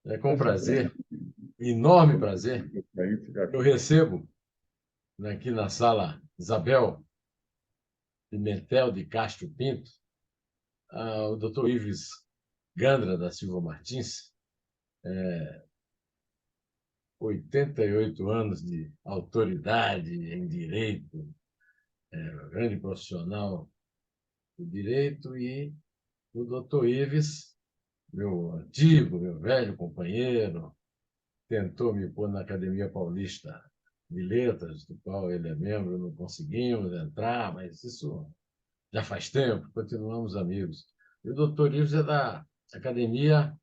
É com prazer, enorme prazer, eu recebo aqui na sala Isabel Pimentel de Castro Pinto, o Dr. Ives Gandra da Silva Martins, 88 anos de autoridade em direito, grande profissional do direito, e o Dr. Ives, meu antigo, meu velho companheiro, tentou me pôr na Academia Paulista de Letras, do qual ele é membro, não conseguimos entrar, mas isso já faz tempo, continuamos amigos. E o doutor Ives é da Academia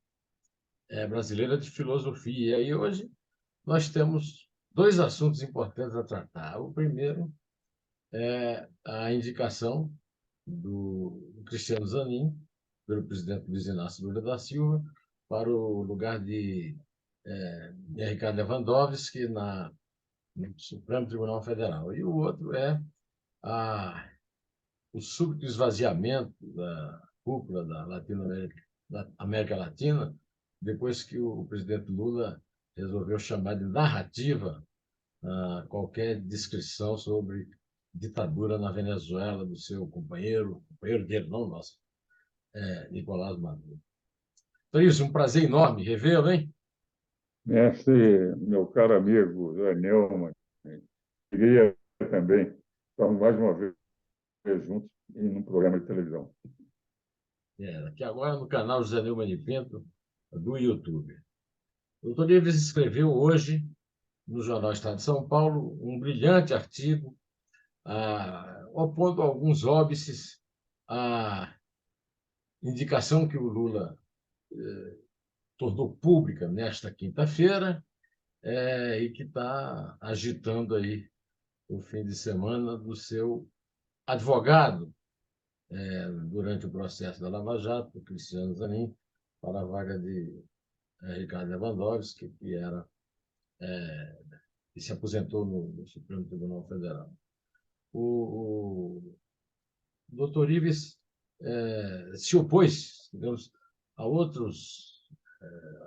Brasileira de Filosofia. E aí hoje nós temos dois assuntos importantes a tratar. O primeiro é a indicação do Cristiano Zanin, pelo presidente Luiz Inácio Lula da Silva, para o lugar de Ricardo Lewandowski no Supremo Tribunal Federal. E o outro é o súbito esvaziamento da cúpula da América Latina, depois que o presidente Lula resolveu chamar de narrativa qualquer descrição sobre ditadura na Venezuela do seu companheiro dele, não nosso, Nicolás Maduro. Então, isso, um prazer enorme revê-lo, hein? Mestre, meu caro amigo Zé Neumann, queria também estarmos mais uma vez juntos em um programa de televisão. Aqui agora no canal José Neumann de Pinto, do YouTube. O doutor Ives escreveu hoje, no Jornal Estado de São Paulo, um brilhante artigo opondo alguns óbices à indicação que o Lula tornou pública nesta quinta-feira e que está agitando aí o fim de semana do seu advogado durante o processo da Lava Jato, Cristiano Zanin, para a vaga de Ricardo Lewandowski, que se aposentou no Supremo Tribunal Federal. O doutor Ives se opôs, digamos, a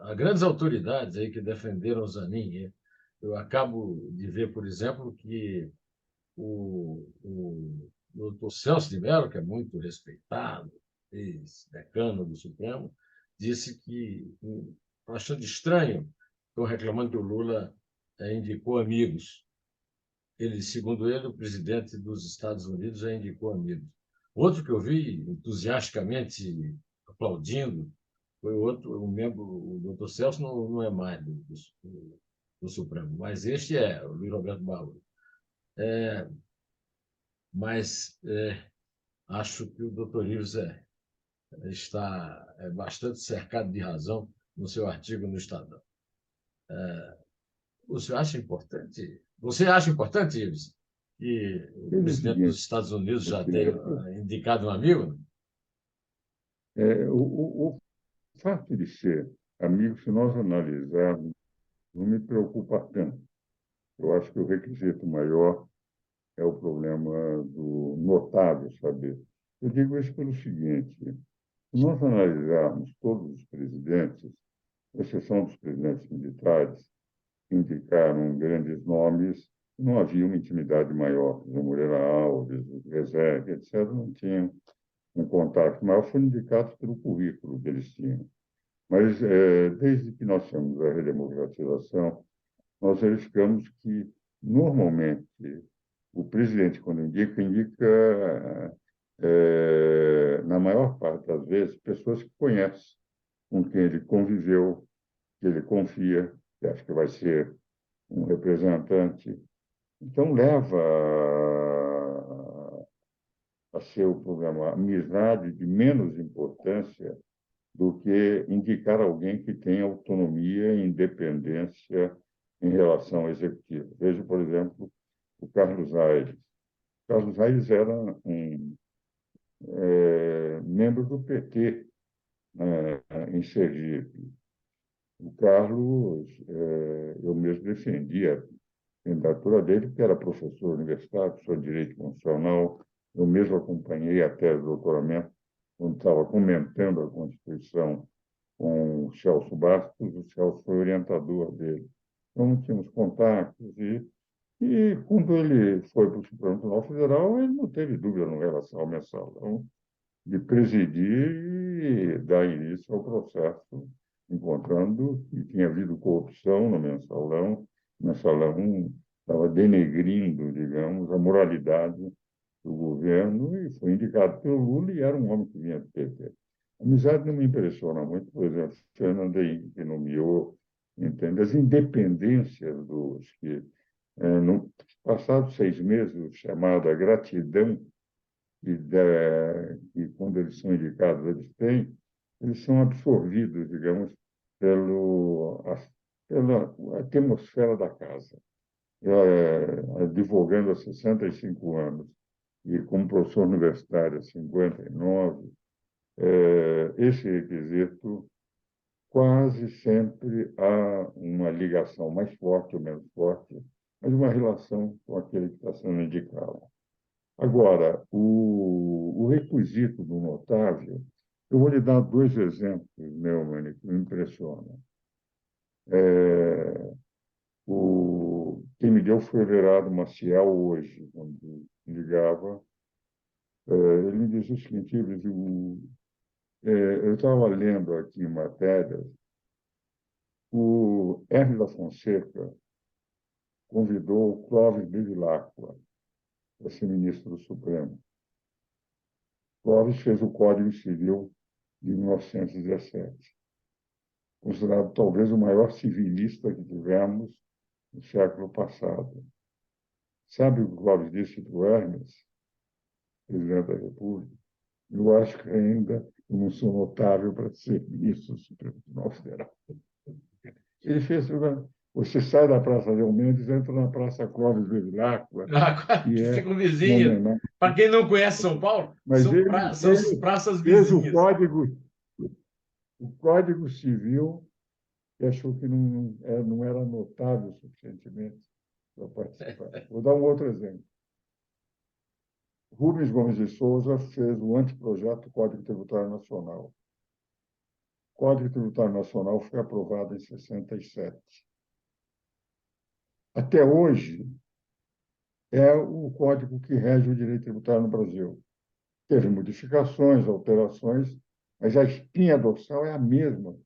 a grandes autoridades aí que defenderam Zanin. Eu acabo de ver, por exemplo, que o doutor Celso de Mello, que é muito respeitado, ex-decano do Supremo, disse que, achando estranho, estão reclamando que o Lula indicou amigos. Segundo ele, o presidente dos Estados Unidos já indicou amigos. Outro que eu vi entusiasticamente aplaudindo foi um membro, o doutor Celso não é mais do Supremo, mas este é, o Luiz Roberto Barroso. Mas acho que o doutor Ives está bastante cercado de razão no seu artigo no Estadão. Você acha importante, Ives, que o Veja o presidente dos seguinte, Estados Unidos já tenha indicado um amigo? o fato de ser amigo, se nós analisarmos, não me preocupa tanto. Eu acho que o requisito maior é o problema do notável saber. Eu digo isso pelo seguinte: se nós analisarmos todos os presidentes, com exceção dos presidentes militares, que indicaram grandes nomes, não havia uma intimidade maior. O Moreira Alves, o Rezegue, etc., não tinham um contato maior, foram indicados pelo currículo que eles tinham. Mas, desde que nós temos a redemocratização, nós verificamos que, normalmente, o presidente, quando indica, na maior parte das vezes, pessoas que conhece, com quem ele conviveu, que ele confia, que acha que vai ser um representante. Então, leva a ser o programa amizade de menos importância do que indicar alguém que tenha autonomia e independência em relação ao executivo. Veja, por exemplo, o Carlos Aires. Carlos Aires era um membro do PT em Sergipe. O Carlos, eu mesmo defendia a candidatura dele, porque era professor universitário, professor de Direito Constitucional. Eu mesmo acompanhei a tese de doutoramento, quando estava comentando a Constituição com o Celso Bastos, o Celso foi orientador dele. Então, tínhamos contatos e quando ele foi para o Supremo Tribunal Federal, ele não teve dúvida no relação ao mensalão de presidir e dar início ao processo, encontrando que tinha havido corrupção no mensalão, o mensalão estava denegrindo, digamos, a moralidade do governo e foi indicado pelo Lula e era um homem que vinha do PT. A amizade não me impressiona muito, por exemplo, Fernando Henrique, que nomeou, entende, as independências dos que, no passados 6 meses, o chamado a gratidão que quando eles são indicados, eles são absorvidos, digamos, pela atmosfera da casa. Advogando há 65 anos e como professor universitário há 59, esse requisito quase sempre há uma ligação mais forte ou menos forte, mas uma relação com aquele que está sendo indicado. Agora, o requisito do notável, eu vou lhe dar 2 exemplos, Neumann, que me impressionam. Quem me deu foi o Everardo Maciel hoje, quando ligava. Ele me disse o seguinte: eu estava lendo aqui matérias, o Hermes da Fonseca convidou o Clóvis Bevilacqua para ser ministro do Supremo. Clóvis fez o Código Civil de 1917, considerado talvez o maior civilista que tivemos no século passado. Sabe o que Clóvis disse para o Hermes, presidente da República? Eu acho que ainda não sou notável para ser ministro do Supremo Tribunal Federal. Ele fez: você sai da Praça Leão Mendes, entra na Praça Clóvis Bevilacqua, Que que é ficam vizinhos. Para quem não conhece São Paulo, mas são ele praças fez vizinhas. o Código Civil e achou que não era notável suficientemente para participar. Vou dar um outro exemplo. Rubens Gomes de Souza fez o anteprojeto do Código Tributário Nacional. O Código Tributário Nacional foi aprovado em 67. Até hoje, é o código que rege o direito tributário no Brasil. Teve modificações, alterações, mas a espinha dorsal é a mesma.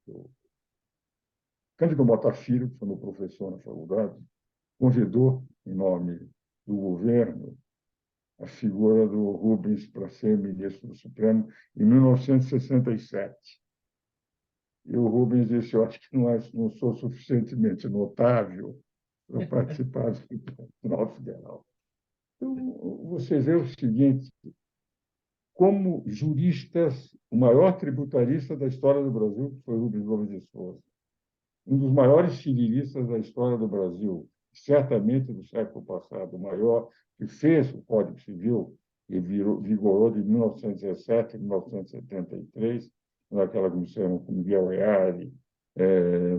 Cândido Mota Filho, que foi meu professor na faculdade, convidou, em nome do governo, a figura do Rubens para ser ministro do Supremo em 1967. E o Rubens disse: eu acho que não sou suficientemente notável para participar do Tribunal Federal. Então, você vê o seguinte: como juristas, o maior tributarista da história do Brasil, que foi Rubens Gomes de Souza, um dos maiores civilistas da história do Brasil, certamente do século passado, o maior, que fez o Código Civil, que vigorou de 1917 a 1973, naquela comissão com Miguel Reale,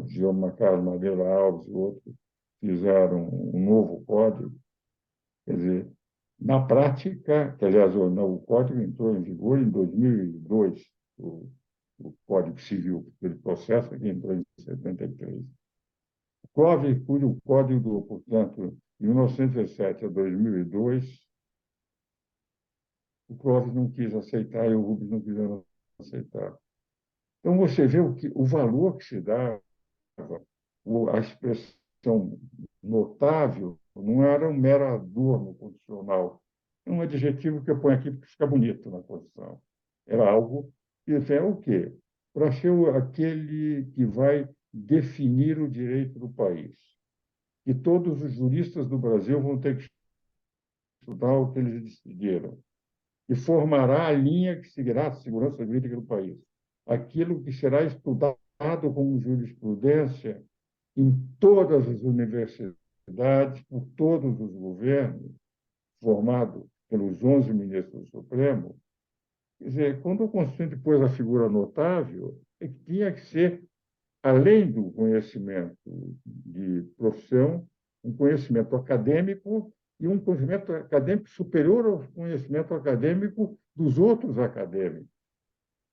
João Carlos Madeira Alves e outros, fizeram um novo código. Quer dizer, na prática, que, aliás, o código entrou em vigor em 2002, o Código Civil, aquele processo que entrou em 73. Cujo código, portanto, de 1907 a 2002, o Clóvis não quis aceitar e o Rubens não quiseram aceitar. Então, você vê o valor que se dava, a expressão notável, não era um mero adorno condicional, é um adjetivo que eu ponho aqui porque fica bonito na Constituição. Era algo que é o quê? Para ser aquele que vai definir o direito do país. E todos os juristas do Brasil vão ter que estudar o que eles decidiram. E formará a linha que seguirá a segurança jurídica do país. Aquilo que será estudado como jurisprudência em todas as universidades, por todos os governos, formado pelos 11 ministros do Supremo. Quer dizer, quando o Constituinte pôs a figura notável, tinha que ser, além do conhecimento de profissão, um conhecimento acadêmico e um conhecimento acadêmico superior ao conhecimento acadêmico dos outros acadêmicos.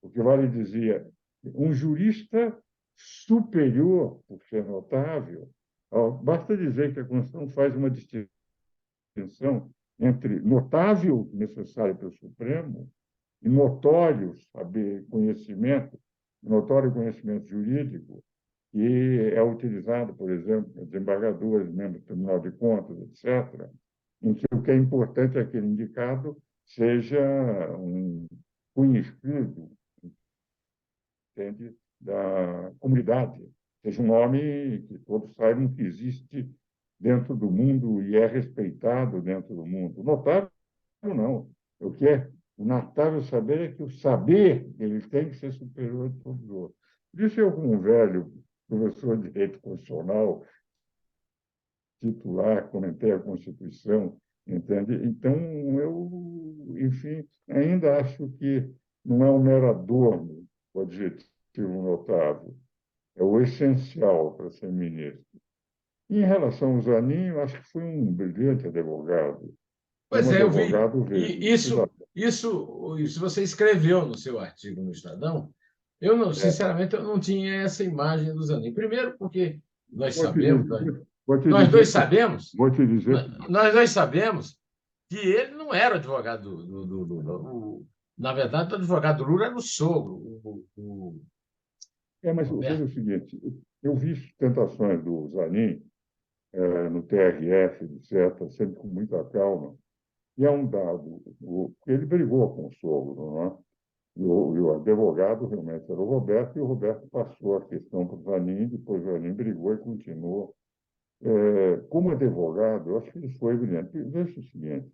Porque Vale dizia, um jurista superior, por ser notável. Basta dizer que a Constituição faz uma distinção entre notável, necessário para o Supremo, e notório saber conhecimento, notório conhecimento jurídico, que é utilizado, por exemplo, por desembargadores, membros do Tribunal de Contas, etc., em que o que é importante é que aquele indicado seja um conhecido, entende, da comunidade, seja um homem que todos saibam que existe dentro do mundo e é respeitado dentro do mundo. Notável, não. O que é o notável saber é que o saber ele tem que ser superior a todos os outros. Por isso, eu, como um velho professor de direito constitucional, titular, comentei a Constituição, entende? Então, eu, enfim, ainda acho que não é um mero adorno o adjetivo notável, é o essencial para ser ministro. E, em relação ao Zanin, eu acho que foi um brilhante advogado. Pois Como é, eu vi. advogado, vejo. E isso você escreveu no seu artigo no Estadão. Eu não, É, sinceramente, eu não tinha essa imagem do Zanin. Primeiro, porque nós vou te sabemos, dizer, vou te nós dois dizer, sabemos, vou te dizer, nós dois sabemos que ele não era o advogado do Lula. Na verdade, o advogado do Lula era o sogro, o mas veja Roberto. o seguinte, eu vi tentações do Zanin no TRF, etc., sempre com muita calma, e é um dado, ele brigou com o sogro, não é? E o advogado realmente era o Roberto, e o Roberto passou a questão para o Zanin, depois o Zanin brigou e continuou. Como advogado, eu acho que ele foi brilhante. Veja o seguinte,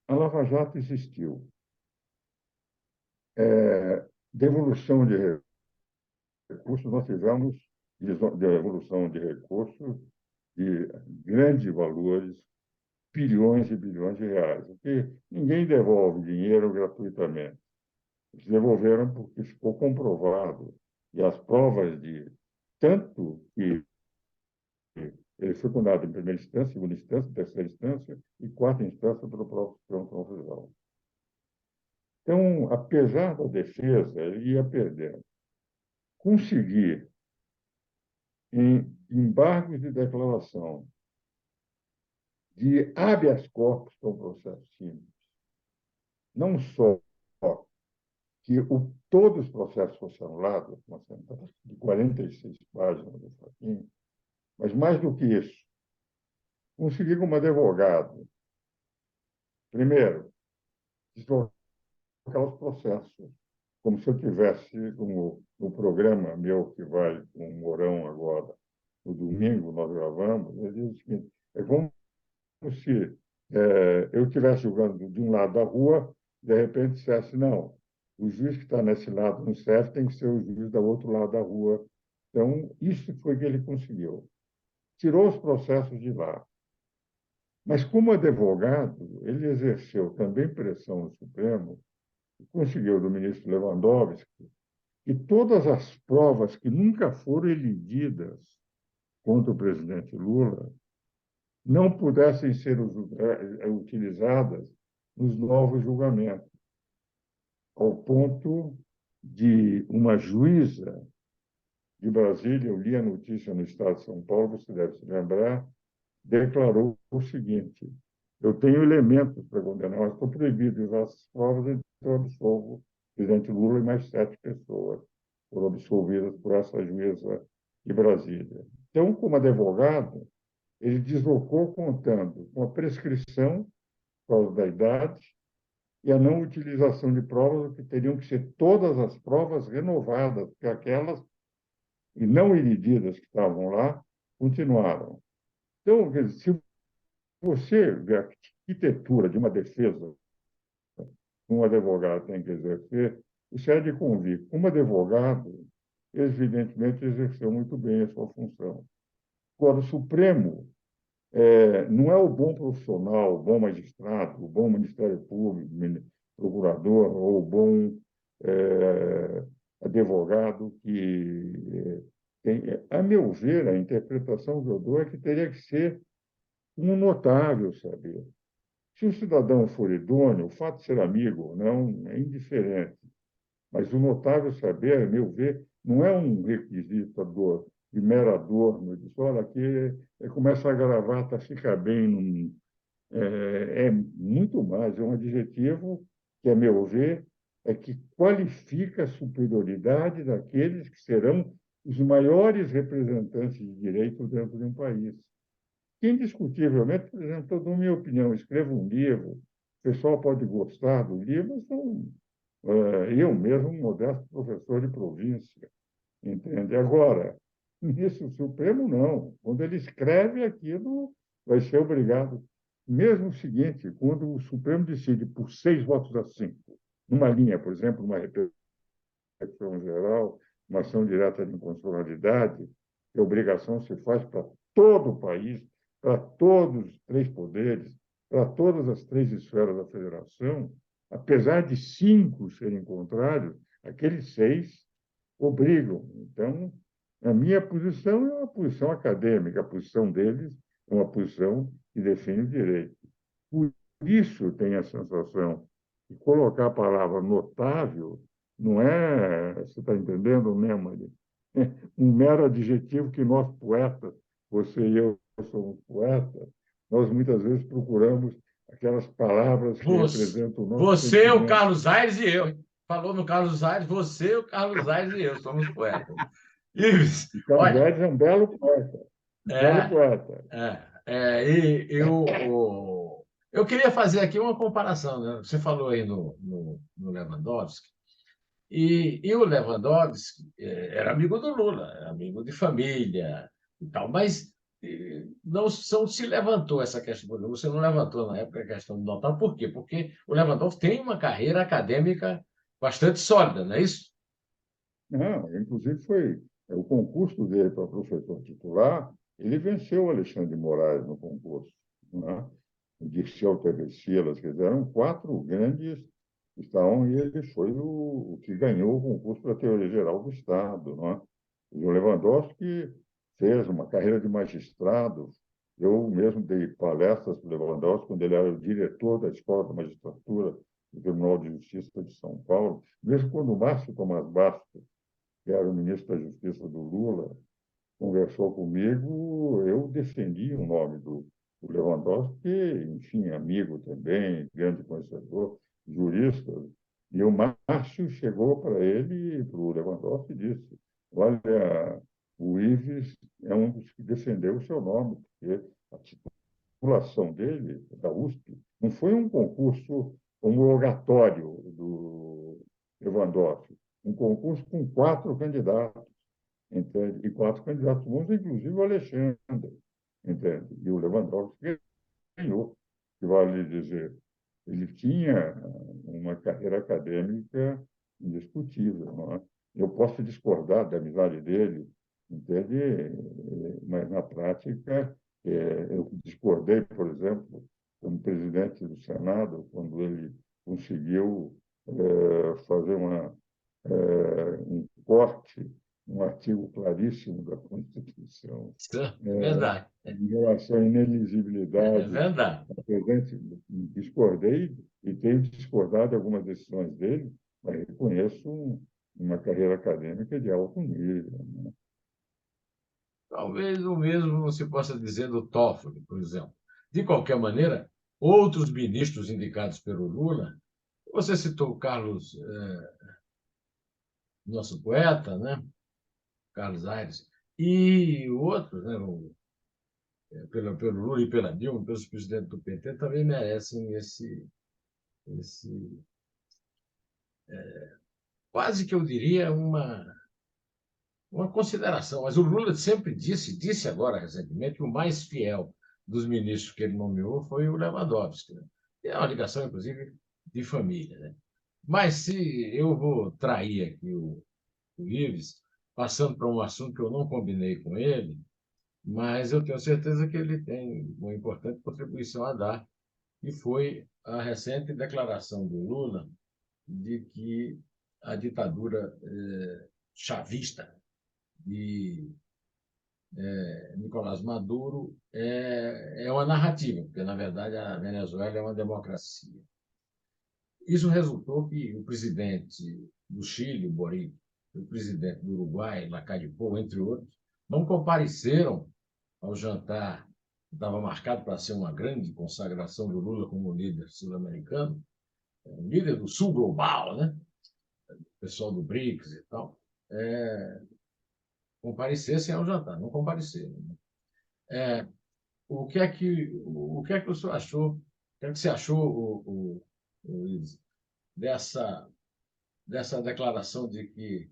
a Lava Jato existiu. Devolução de recursos, nós tivemos devolução de recursos de grandes valores, bilhões e bilhões de reais, porque ninguém devolve dinheiro gratuitamente. Eles devolveram porque ficou comprovado, e as provas de tanto que ele foi condenado em primeira instância, segunda instância, terceira instância e quarta instância pelo próprio Supremo Tribunal Federal. Então, apesar da defesa, ele ia perdendo. Conseguir, em embargos de declaração, de habeas corpus, que é um processo simples, não só que todos os processos fossem anulados, uma sentença de 46 páginas do Fachin, mas mais do que isso, conseguir como advogado, primeiro, deslocar os processos, como se eu tivesse no programa meu que vai com o Mourão agora, no domingo nós gravamos, ele diz o seguinte, é como se eu estivesse jogando de um lado da rua, de repente dissesse, não, o juiz que está nesse lado no CEF tem que ser o juiz do outro lado da rua. Então, isso foi que ele conseguiu. Tirou os processos de lá. Mas, como advogado, ele exerceu também pressão no Supremo e conseguiu do ministro Lewandowski que todas as provas que nunca foram elididas contra o presidente Lula não pudessem ser utilizadas nos novos julgamentos, ao ponto de uma juíza de Brasília, eu li a notícia no Estado de São Paulo, você deve se lembrar, declarou o seguinte: eu tenho elementos para condenar, mas estou proibido de usar essas provas, então eu absolvo o presidente Lula e mais 7 pessoas foram absolvidas por essa juíza de Brasília. Então, como advogado, ele deslocou contando com a prescrição por causa da idade e a não utilização de provas, que teriam que ser todas as provas renovadas, porque aquelas e não elididas que estavam lá continuaram. Então, se você vê a arquitetura de uma defesa que um advogado tem que exercer, isso é de convir. Como advogado, evidentemente, exerceu muito bem a sua função. Agora, o Supremo não é o bom profissional, o bom magistrado, o bom Ministério Público, procurador, ou o bom advogado que tem. A meu ver, a interpretação que eu dou é que teria que ser um notável saber. Se o cidadão for idôneo, o fato de ser amigo ou não é indiferente. Mas o notável saber, a meu ver, não é um requisito de mero adorno. Diz, olha, aqui começa a gravata, fica bem. É muito mais, é um adjetivo que, a meu ver, é que qualifica a superioridade daqueles que serão os maiores representantes de direito dentro de um país. Que, indiscutivelmente, por exemplo, eu dou minha opinião, escrevo um livro, o pessoal pode gostar do livro, mas eu mesmo, um modesto professor de província, entende? Agora, ministro Supremo, não. Quando ele escreve aquilo, vai ser obrigado. Mesmo o seguinte, quando o Supremo decide por 6 votos a 5, numa linha, por exemplo, uma repercussão geral, uma ação direta de inconstitucionalidade, que a obrigação se faz para todo o país, para todos os 3 poderes, para todas as 3 esferas da federação, apesar de 5 serem contrários, aqueles 6 obrigam. Então, a minha posição é uma posição acadêmica, a posição deles é uma posição que defende o direito. Por isso, eu tenho a sensação de colocar a palavra notável não é, você está entendendo, né, Maria? Um mero adjetivo que nós poetas, você e eu somos poetas, nós muitas vezes procuramos aquelas palavras que representam o nosso Você, o sentimento. Carlos Aires e eu. Falou no Carlos Aires, você, o Carlos Aires e eu somos poetas. Ives, E Carlos olha, Aires é um belo poeta, um belo é, poeta. eu queria fazer aqui uma comparação, né? Você falou aí no Lewandowski, e o Lewandowski era amigo do Lula, era amigo de família e tal, mas não se levantou essa questão. Você não levantou na época a questão do notável, por quê? Porque o Lewandowski tem uma carreira acadêmica bastante sólida, não é isso? Não, inclusive foi o concurso dele para professor titular, ele venceu o Alexandre de Moraes no concurso, né? O Dirceu Silas, quer dizer, eram 4 grandes que estavam, e ele foi o que ganhou o concurso para a Teoria Geral do Estado, né? O Lewandowski fez uma carreira de magistrado. Eu mesmo dei palestras para o Lewandowski quando ele era o diretor da Escola da Magistratura do Tribunal de Justiça de São Paulo, mesmo quando o Márcio Tomás Bastos, que era o ministro da Justiça do Lula, conversou comigo, eu defendi o nome do Lewandowski, que, enfim, amigo também, grande conhecedor, jurista. E o Márcio chegou para ele, para o Lewandowski, e disse: olha, o Ives é um dos que defendeu o seu nome, porque a titulação dele, da USP, não foi um concurso homologatório do Lewandowski, um concurso com 4 candidatos, entende? E 4 candidatos bons, inclusive o Alexandre, entende? E o Lewandowski ganhou, que vale dizer. Ele tinha uma carreira acadêmica indiscutível, não é? Eu posso discordar da amizade dele, entende? Mas, na prática, eu discordei, por exemplo, como presidente do Senado, quando ele conseguiu fazer um corte, um artigo claríssimo da Constituição, Isso é é, verdade. em relação à É inelegibilidade verdade. da presidente. Discordei e tenho discordado de algumas decisões dele, mas reconheço uma carreira acadêmica de alto nível, né? Talvez o mesmo não se possa dizer do Toffoli, por exemplo. De qualquer maneira, outros ministros indicados pelo Lula, você citou o Carlos, nosso poeta, né? Carlos Aires, e outros, né? Pelo Lula e pela Dilma, pelos presidentes do PT, também merecem esse quase que eu diria uma consideração. Mas o Lula sempre disse agora recentemente, que o mais fiel dos ministros que ele nomeou foi o Lewandowski, né? E é uma ligação, inclusive, de família, né? Mas se eu vou trair aqui o Ives, passando para um assunto que eu não combinei com ele, mas eu tenho certeza que ele tem uma importante contribuição a dar, que foi a recente declaração do Lula de que a ditadura chavista de Nicolás Maduro é uma narrativa, porque, na verdade, a Venezuela é uma democracia. Isso resultou que o presidente do Chile, Boric, o presidente do Uruguai, Lacalle Pou, entre outros, não compareceram ao jantar que estava marcado para ser uma grande consagração do Lula como líder sul-americano, líder do Sul global, né? O pessoal do BRICS e tal, comparecessem ao jantar, não compareceram. Né? O que é que o senhor achou? O que é que você achou, Luiz, dessa declaração de que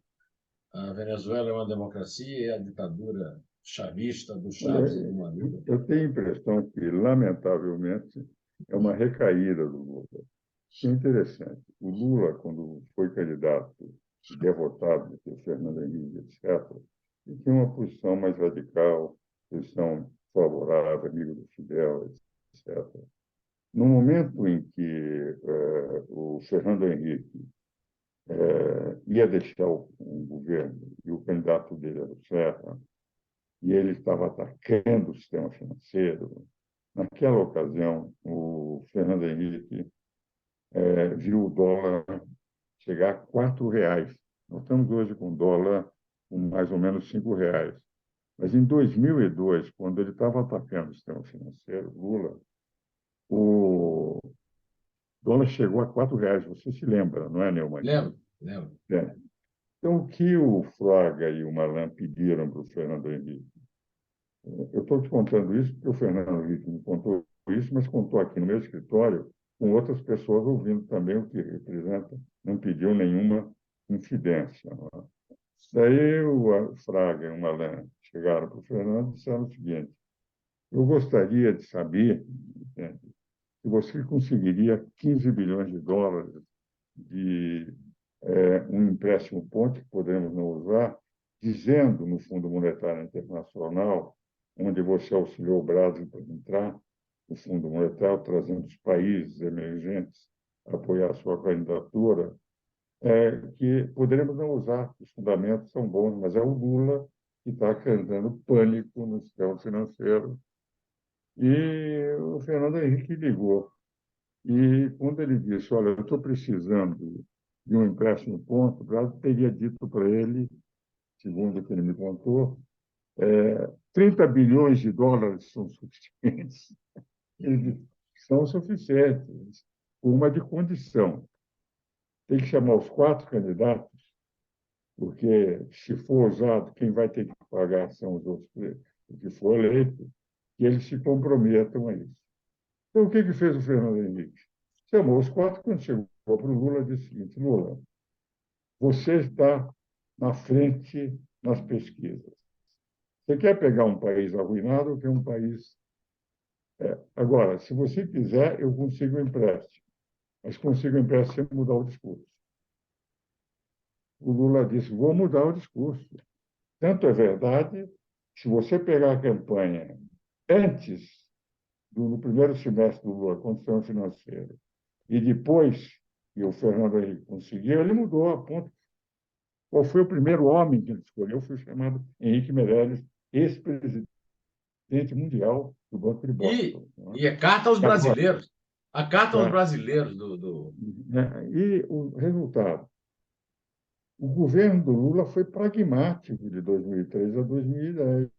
a Venezuela é uma democracia e a ditadura chavista do Olha, Chaves e do Maduro? eu tenho a impressão que, lamentavelmente, é uma recaída do Lula. Isso é interessante. O Lula, quando foi candidato e derrotado pelo Fernando Henrique, etc., ele tinha uma posição mais radical, posição favorável, amigo do Fidel, etc. No momento em que o Fernando Henrique ia deixar o governo e o candidato dele era o Serra, e ele estava atacando o sistema financeiro, naquela ocasião, o Fernando Henrique viu o dólar chegar a R$ 4. Nós estamos hoje com o dólar com mais ou menos R$ 5. Mas em 2002, quando ele estava atacando o sistema financeiro, Lula, o dólar chegou a R$ 4. Você se lembra, não é, Neumann? Lembro, lembro. É. Então, o que o Fraga e o Malan pediram para o Fernando Henrique? Eu estou te contando isso porque o Fernando Henrique me contou isso, mas contou aqui no meu escritório com outras pessoas ouvindo também, o que representa, não pediu nenhuma incidência. Não é? Daí o Fraga e o Malan chegaram para o Fernando e disseram o seguinte: eu gostaria de saber, entende, se você conseguiria 15 bilhões de dólares de um empréstimo ponte que podemos não usar, dizendo no Fundo Monetário Internacional, onde você auxiliou o Brasil para entrar no Fundo Monetário, trazendo os países emergentes a apoiar a sua candidatura, que poderemos não usar, os fundamentos são bons, mas é o Lula que está causando pânico no sistema financeiro. E o Fernando Henrique ligou. E quando ele disse, olha, eu estou precisando de um empréstimo ponto, o Brasil teria dito para ele, segundo o que ele me contou, 30 bilhões de dólares são suficientes. Ele disse, são suficientes, com uma de condição. Tem que chamar os 4 candidatos, porque, se for usado, quem vai ter que pagar são os outros, o que for eleito, que eles se comprometam a isso. Então, o que fez o Fernando Henrique? Chamou os 4, quando chegou para o Lula, disse o seguinte: Lula, você está na frente nas pesquisas. Você quer pegar um país arruinado ou quer um país... Agora, se você quiser, eu consigo um empréstimo, mas consigo um empréstimo sem mudar o discurso. O Lula disse, vou mudar o discurso. Tanto é verdade, se você pegar a campanha antes no primeiro semestre do Lula, condição financeira, e depois que o Fernando Henrique conseguiu, ele mudou a ponta. Qual foi o primeiro homem que ele escolheu? Foi o chamado Henrique Meirelles, ex-presidente mundial do Banco de E, Boston. Não é? e a carta aos Agora, brasileiros. A carta aos tá, brasileiros né? E o resultado? O governo do Lula foi pragmático de 2003 a 2010.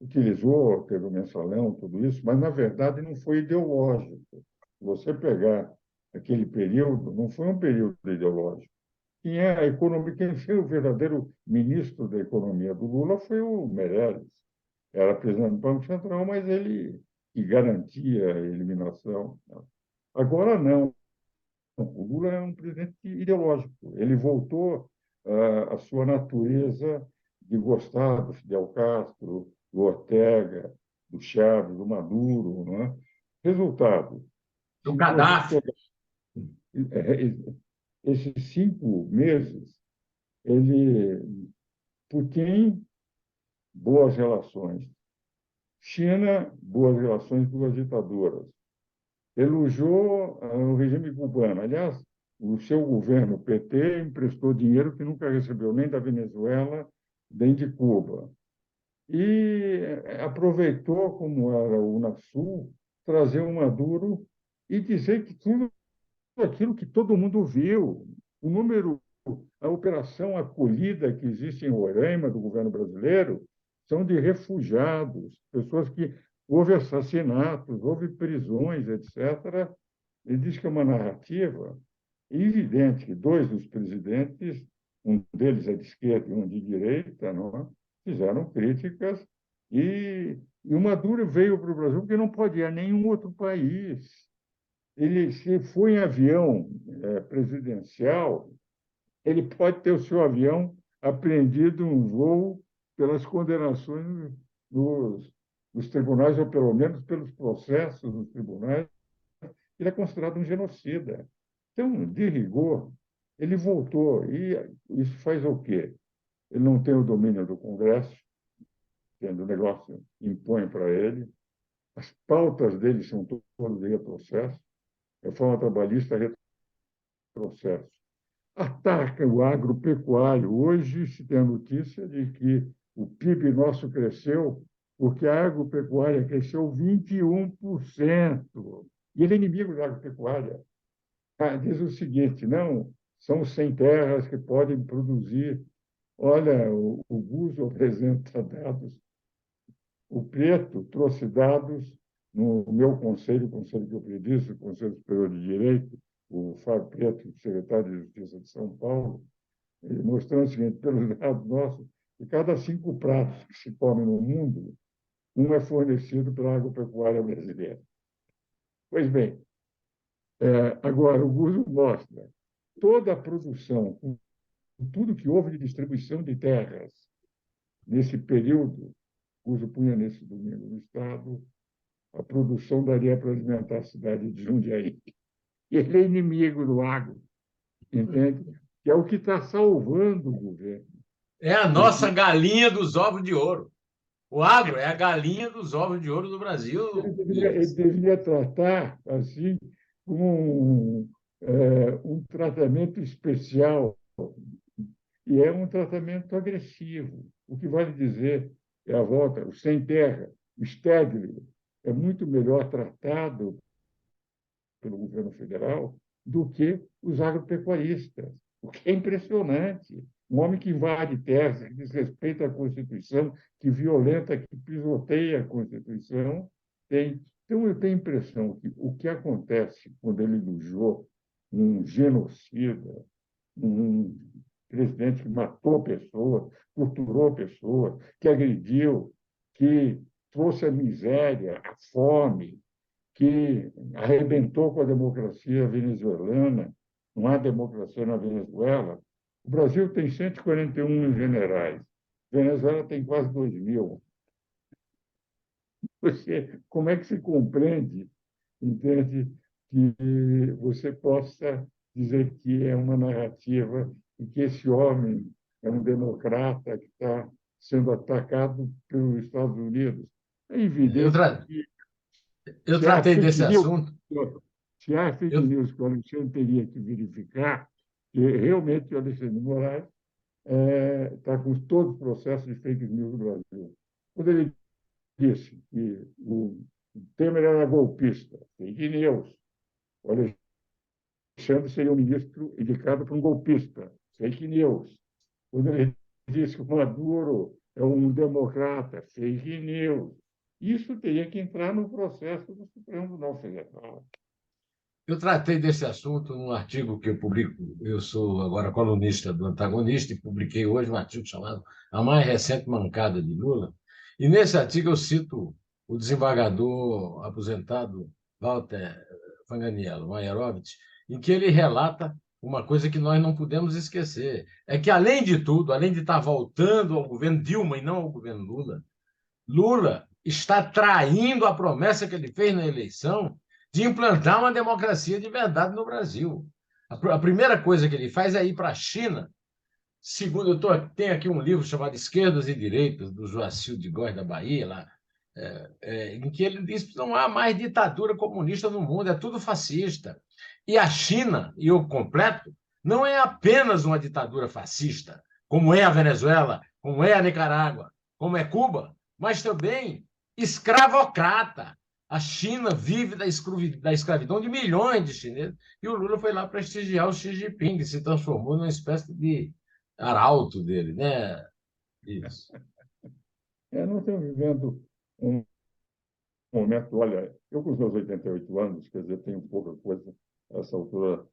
Utilizou, teve o mensalão, tudo isso, mas, na verdade, não foi ideológico. Se você pegar aquele período, não foi um período ideológico. Quem foi o verdadeiro ministro da Economia do Lula foi o Meirelles. Era presidente do Banco Central, mas ele que garantia a eliminação. Agora, não. O Lula é um presidente ideológico. Ele voltou à sua natureza de gostar do Fidel Castro, do Ortega, do Chávez, do Maduro. Não é? Resultado, do se você Gaddafi. pegar esses 5 meses, ele, Putin, boas relações. China, boas relações, duas ditaduras. Elogiou o regime cubano. Aliás, o seu governo, o PT, emprestou dinheiro que nunca recebeu nem da Venezuela, nem de Cuba. E aproveitou, como era o Unasul, trazer o Maduro e dizer que tudo aquilo que todo mundo viu. O número, a operação acolhida que existe em Roraima, do governo brasileiro, são de refugiados, pessoas que houve assassinatos, houve prisões, etc. Ele diz que é uma narrativa evidente que dois dos presidentes, um deles é de esquerda e um de direita, não é? Fizeram críticas e o Maduro veio para o Brasil porque não pode ir a nenhum outro país. Ele, se for em avião presidencial, ele pode ter o seu avião apreendido um voo pelas condenações nos, nos tribunais, ou pelo menos pelos processos nos tribunais. Ele é considerado um genocida. Então, de rigor, ele voltou. E isso faz o quê? Ele não tem o domínio do Congresso, tendo o negócio impõe para ele. As pautas dele são todas de retrocesso. Reforma trabalhista, retrocesso. Ataca o agropecuário. Hoje se tem a notícia de que o PIB nosso cresceu porque a agropecuária cresceu 21%. E ele é inimigo da agropecuária. Diz o seguinte, não, são sem terras que podem produzir. Olha, o Buzo apresenta dados, o Preto trouxe dados no meu conselho, o Conselho que eu presido, o Conselho Superior de Direito, o Fábio Preto, secretário de Justiça de São Paulo, mostrando o seguinte, pelos dados nossos, de cada 5 pratos que se comem no mundo, um é fornecido pela agropecuária brasileira. Pois bem, agora o Buzo mostra toda a produção, tudo que houve de distribuição de terras nesse período, o Buzo punha nesse domingo no Estado, a produção daria para alimentar a cidade de Jundiaí. E ele é inimigo do agro, entende? Que é o que está salvando o governo. É a nossa galinha dos ovos de ouro. O agro é a galinha dos ovos de ouro do Brasil. Ele deveria tratar assim com um tratamento especial, e é um tratamento agressivo. O que vale dizer é a volta, o sem terra, o estéril, é muito melhor tratado pelo governo federal do que os agropecuaristas, o que é impressionante. Um homem que invade terras, que desrespeita a Constituição, que violenta, que pisoteia a Constituição, tem. Então, eu tenho a impressão que o que acontece quando ele elogiou um genocida, um presidente que matou pessoas, torturou pessoas, que agrediu, que trouxe a miséria, a fome, que arrebentou com a democracia venezuelana, não há democracia na Venezuela. O Brasil tem 141 generais, a Venezuela tem quase 2.000. Como é que se compreende, entende, que você possa dizer que é uma narrativa e que esse homem é um democrata que está sendo atacado pelos Estados Unidos? É Eu, evidente tra... que eu se há tratei fake desse news, assunto. se há fake Eu, news que o Alexandre teria que verificar, que realmente o Alexandre de Moraes está com todos os processos de fake news no Brasil. Quando ele disse que o Temer era golpista, fake news. O Alexandre seria um ministro indicado por um golpista, fake news. Quando ele disse que o Maduro é um democrata, fake news. Isso teria que entrar no processo do Supremo Tribunal Federal. eu tratei desse assunto num artigo que eu publico. Eu sou agora colunista do Antagonista e publiquei hoje um artigo chamado A Mais Recente Mancada de Lula. E nesse artigo eu cito o desembargador aposentado Walter Fanganiello Maierovitch, em que ele relata uma coisa que nós não podemos esquecer: é que, além de tudo, além de estar voltando ao governo Dilma e não ao governo Lula, Lula está traindo a promessa que ele fez na eleição de implantar uma democracia de verdade no Brasil. A primeira coisa que ele faz é ir para a China. Segundo, tenho aqui um livro chamado Esquerdas e Direitas, do Joacil de Góes da Bahia, lá, em que ele diz que não há mais ditadura comunista no mundo, é tudo fascista. E a China, e eu completo, não é apenas uma ditadura fascista, como é a Venezuela, como é a Nicarágua, como é Cuba, mas também escravocrata. A China vive da escravidão de milhões de chineses. E o Lula foi lá prestigiar o Xi Jinping, que se transformou numa espécie de arauto dele, né? Isso. Nós estamos vivendo um momento, olha, eu com os meus 88 anos, quer dizer, tenho pouca coisa, a essa altura,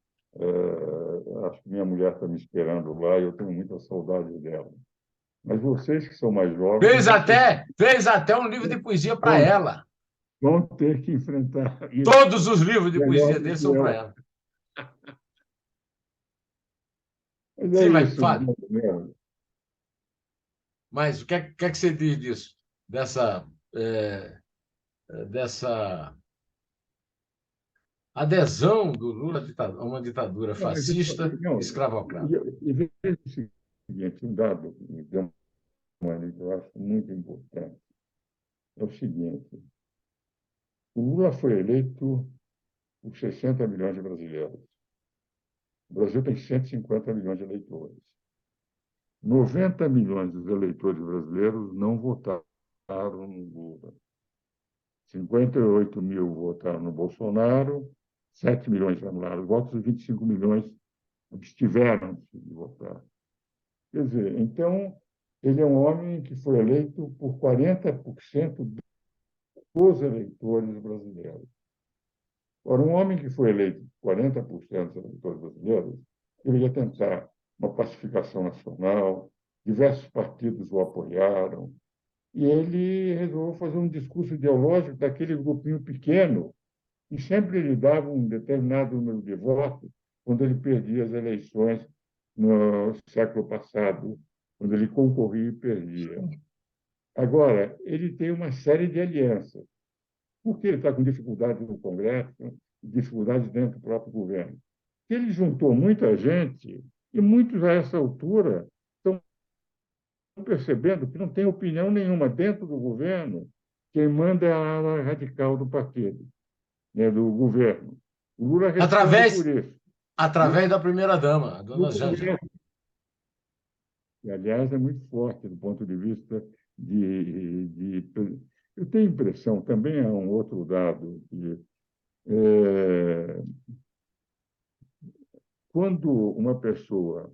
acho que minha mulher está me esperando lá e eu tenho muita saudade dela. Mas vocês que são mais jovens Fez até um livro de poesia para vão, ela. vão ter que enfrentar isso Todos os livros de melhor poesia do dele que são para eu. ela. Mas é Sim, mas isso, fale. mesmo. Mas o que você diz disso? É, dessa adesão do Lula a uma ditadura Não, mas, fascista não, escravocrata. e veja o seguinte, um dado que eu acho muito importante é o seguinte: o Lula foi eleito por 60 milhões de brasileiros. O Brasil tem 150 milhões de eleitores. 90 milhões dos eleitores brasileiros não votaram no Lula. 58 mil votaram no Bolsonaro, 7 milhões anularam os votos e 25 milhões abstiveram-se de votar. Quer dizer, então, ele é um homem que foi eleito por 40% dos eleitores brasileiros. Ora, um homem que foi eleito por 40% dos eleitores brasileiros deveria tentar uma pacificação nacional, diversos partidos o apoiaram, e ele resolveu fazer um discurso ideológico daquele grupinho pequeno e sempre lhe dava um determinado número de votos quando ele perdia as eleições no século passado, quando ele concorria e perdia. Agora, ele tem uma série de alianças, porque ele está com dificuldade no Congresso, dificuldade dentro do próprio governo. Ele juntou muita gente e muitos, a essa altura, estão percebendo que não tem opinião nenhuma dentro do governo. Quem manda é a ala radical do partido, né, do governo. O Lula responde por Através, isso. E através da primeira-dama, a no dona Janja. Congresso, que, aliás, é muito forte do ponto de vista de. Eu tenho a impressão, também há um outro dado, que quando uma pessoa,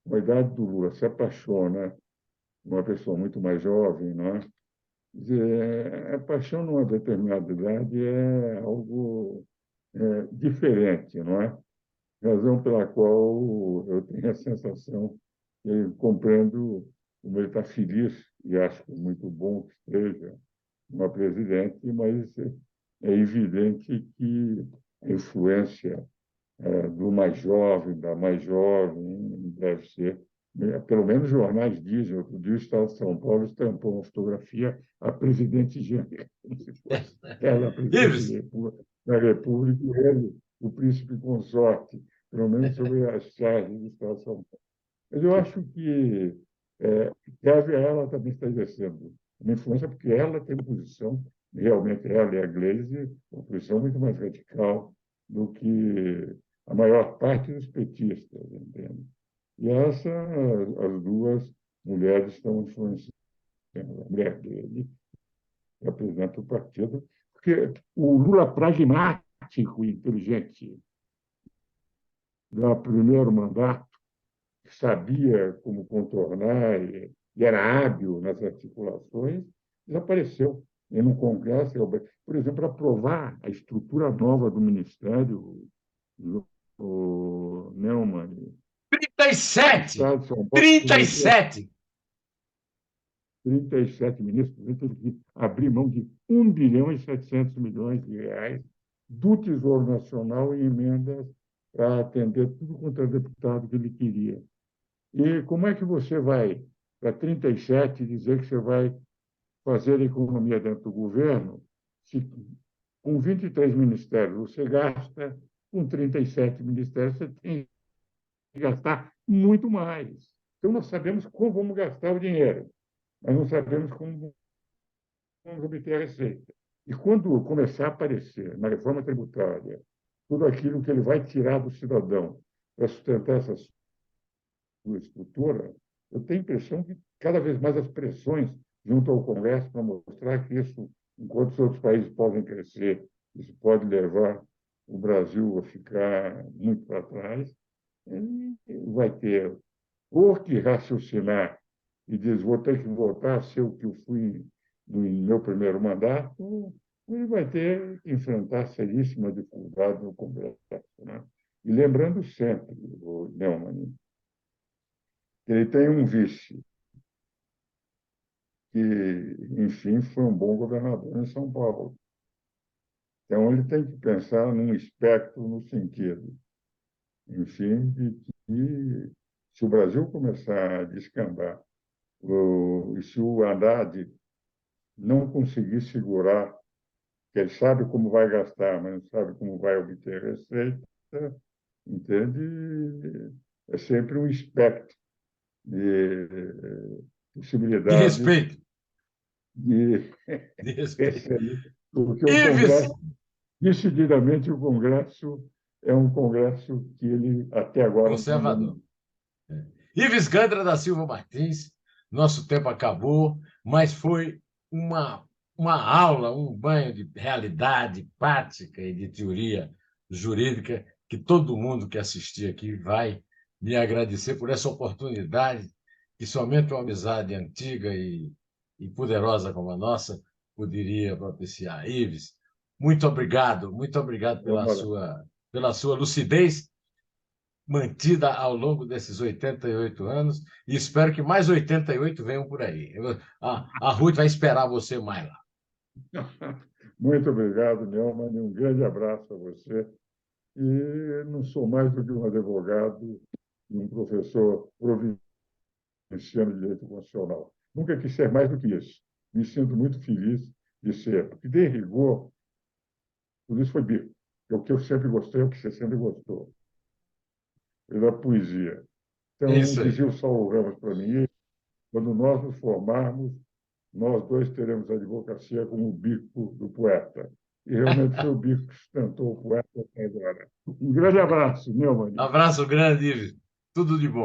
com a idade do Lula, se apaixona, uma pessoa muito mais jovem, não é? Quer dizer, a paixão numa determinada idade é algo diferente, não é? Razão pela qual eu tenho a sensação que eu compreendo como ele está feliz e acho muito bom que esteja uma presidente, mas é evidente que a influência do mais jovem, da mais jovem, deve ser, pelo menos jornais dizem, outro dia o Estado de São Paulo estampou uma fotografia a presidente Jânia, como se fosse ela a presidente Ives, da República e ele o príncipe consorte, pelo menos sobre as charges do Estado de São Paulo. Mas eu acho que cabe a ela também estar exercendo uma influência, porque ela tem posição, realmente ela e a Gleisi, uma posição muito mais radical do que a maior parte dos petistas, entende? E as duas mulheres estão influenciando. A mulher dele representa o partido, porque o Lula pragmático e inteligente do primeiro mandato sabia como contornar e era hábil nas articulações, desapareceu. E no Congresso, por exemplo, aprovar a estrutura nova do Ministério, o Neumann, o 37! Estado de São Paulo cometeu 37! 37 ministros, ele teve que abrir mão de 1 bilhão e 700 milhões de reais do Tesouro Nacional em emendas para atender tudo quanto é deputado que ele queria. E como é que você vai, para 37, dizer que você vai fazer economia dentro do governo, se com 23 ministérios você gasta, com 37 ministérios você tem que gastar muito mais. Então, nós sabemos como vamos gastar o dinheiro, mas não sabemos como vamos obter a receita. E quando começar a aparecer na reforma tributária tudo aquilo que ele vai tirar do cidadão para sustentar essa sua estrutura, eu tenho a impressão que cada vez mais as pressões junto ao Congresso para mostrar que isso enquanto os outros países podem crescer, isso pode levar o Brasil a ficar muito para trás, ele vai ter ou que raciocinar e diz, vou ter que voltar a ser o que eu fui no meu primeiro mandato, ou ele vai ter que enfrentar seríssima dificuldade no Congresso. Né? E lembrando sempre, o Neumann, que ele tem um vice, que, enfim, foi um bom governador em São Paulo. Então, ele tem que pensar num espectro no sentido, enfim, de que se o Brasil começar a descambar, e se o Haddad não conseguir segurar, que ele sabe como vai gastar, mas não sabe como vai obter receita, entende? É sempre um espectro de De possibilidades respeito, de de respeito. receita, porque o Ives, Congresso, decididamente, o Congresso é um Congresso que ele até agora não conservador. dominou. Ives Gandra da Silva Martins, nosso tempo acabou, mas foi uma aula, um banho de realidade prática e de teoria jurídica que todo mundo que assistir aqui vai me agradecer por essa oportunidade que somente uma amizade antiga e poderosa como a nossa poderia propiciar. Ives, muito obrigado Ora, pela sua lucidez mantida ao longo desses 88 anos e espero que mais 88 venham por aí. A Ruth vai esperar você mais lá. muito obrigado, Neumann, um grande abraço a você. E não sou mais do que um advogado e um professor provinciano de direito constitucional. Nunca quis ser mais do que isso. Me sinto muito feliz de ser, porque, de rigor, tudo isso foi bico. É o que eu sempre gostei, é o que você sempre gostou, é da poesia. É Então, isso aí. dizia o Saulo Ramos para mim, quando nós nos formarmos, nós dois teremos a advocacia como o bico do poeta. E realmente foi o bico que sustentou o poeta até agora. Um grande abraço, meu Maninho. Abraço grande, Ives. Tudo de bom.